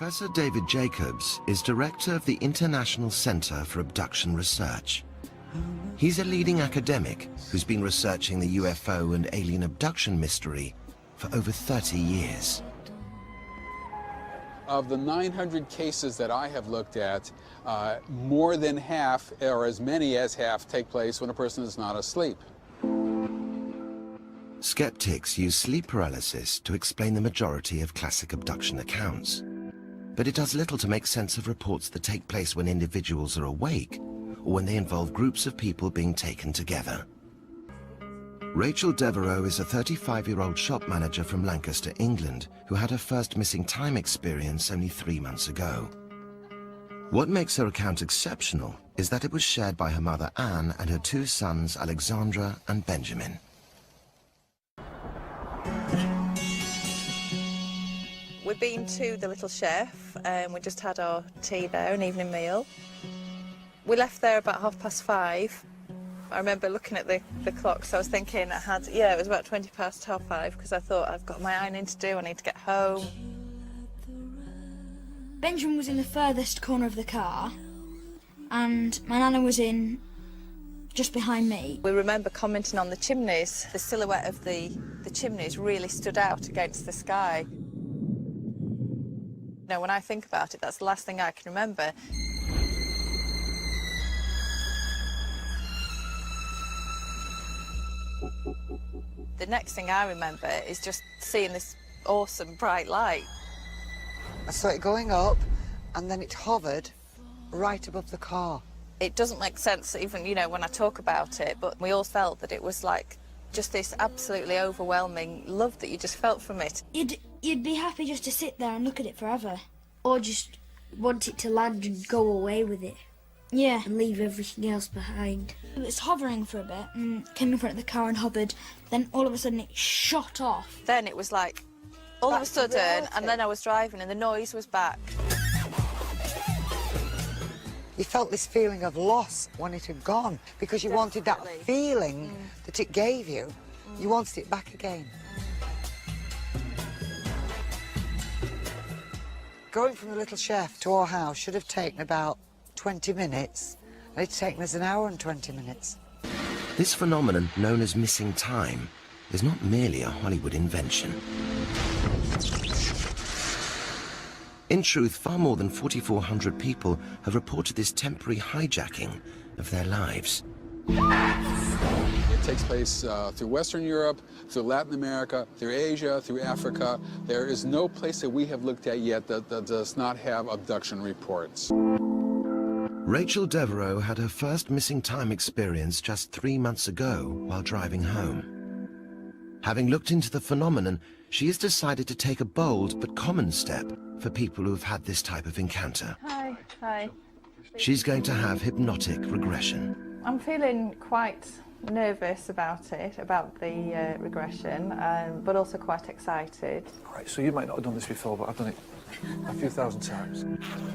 Professor David Jacobs is director of the International Centre for Abduction Research. He's a leading academic who's been researching the UFO and alien abduction mystery for over 30 years. Of the 900 cases that I have looked at, more than half, or as many as half, take place when a person is not asleep. Skeptics use sleep paralysis to explain the majority of classic abduction accounts. But it does little to make sense of reports that take place when individuals are awake or when they involve groups of people being taken together. Rachel Devereaux is a 35-year-old shop manager from Lancaster, England, who had her first missing time experience only 3 months ago. What makes her account exceptional is that it was shared by her mother Anne and her 2 sons Alexandra and Benjamin. We've been to the Little Chef and we just had our tea there, an evening meal. We left there about 5:30. I remember looking at the clock, so I was thinking it was about 20 past 5:30 because I thought I've got my ironing to do, I need to get home. Benjamin was in the furthest corner of the car and my nana was in just behind me. We remember commenting on the chimneys. The silhouette of the chimneys really stood out against the sky. You know, when I think about it, that's the last thing I can remember. The next thing I remember is just seeing this awesome bright light. I saw it going up and then it hovered right above the car. It doesn't make sense even, you know, when I talk about it, but we all felt that it was like just this absolutely overwhelming love that you just felt from it. You'd be happy just to sit there and look at it forever. Or just want it to land and go away with it. Yeah. And leave everything else behind. It was hovering for a bit and came in front of the car and hovered. Then all of a sudden it shot off. Then it was like, all of a sudden, and then I was driving and the noise was back. You felt this feeling of loss when it had gone because you wanted that feeling that it gave you. You wanted it back again. Going from the Little Chef to our house should have taken about 20 minutes. It's taken us 1 hour and 20 minutes. This phenomenon, known as missing time, is not merely a Hollywood invention. In truth, far more than 4,400 people have reported this temporary hijacking of their lives. It takes place through Western Europe, through Latin America, through Asia, through Africa. There is no place that we have looked at yet that does not have abduction reports. Rachel Devereaux had her first missing time experience just 3 months ago while driving home. Having looked into the phenomenon, she has decided to take a bold but common step for people who've had this type of encounter. Hi. Hi. She's going to have hypnotic regression. I'm feeling quite nervous about it, about the regression, but also quite excited. Right, so you might not have done this before, but I've done it a few thousand times.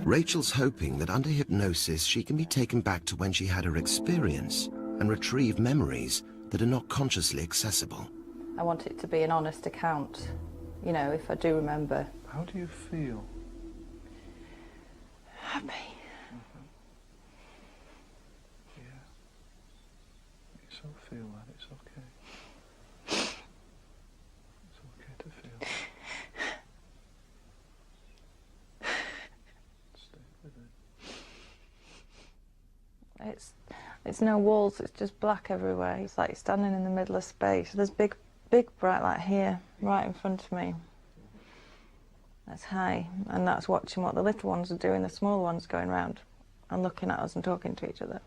Rachel's hoping that under hypnosis she can be taken back to when she had her experience and retrieve memories that are not consciously accessible. I want it to be an honest account, you know, if I do remember. How do you feel? Happy. Yeah. You so feel that, it's okay. It's okay to feel. Stay with it. It's no walls, it's just black everywhere. It's like standing in the middle of space. There's big bright light here, right in front of me. That's high, and that's watching what the little ones are doing, the smaller ones going round and looking at us and talking to each other.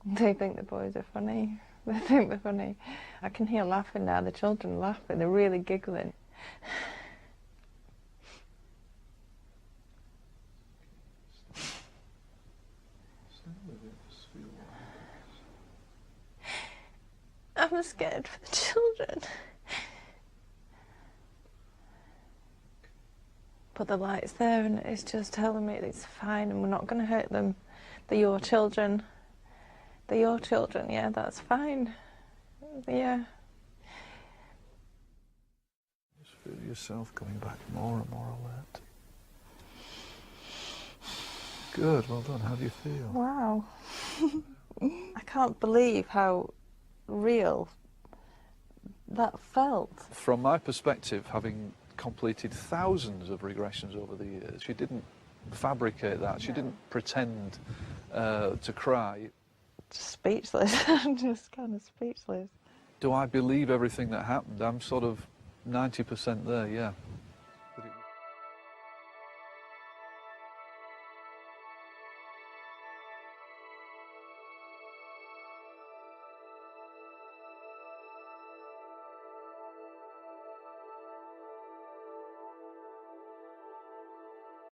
They think the boys are funny. They think they're funny. I can hear laughing now, the children are laughing, they're really giggling. I'm scared for the children. But the light's there and it's just telling me it's fine and we're not going to hurt them. They're your children. They're your children, yeah, that's fine. Yeah. Just feel yourself going back more and more alert. Good, well done. How do you feel? Wow. I can't believe how real that felt. From my perspective, having completed thousands of regressions over the years, she didn't fabricate that. She didn't pretend to cry. Speechless. I'm just kind of speechless. Do I believe everything that happened? I'm sort of 90% there, yeah.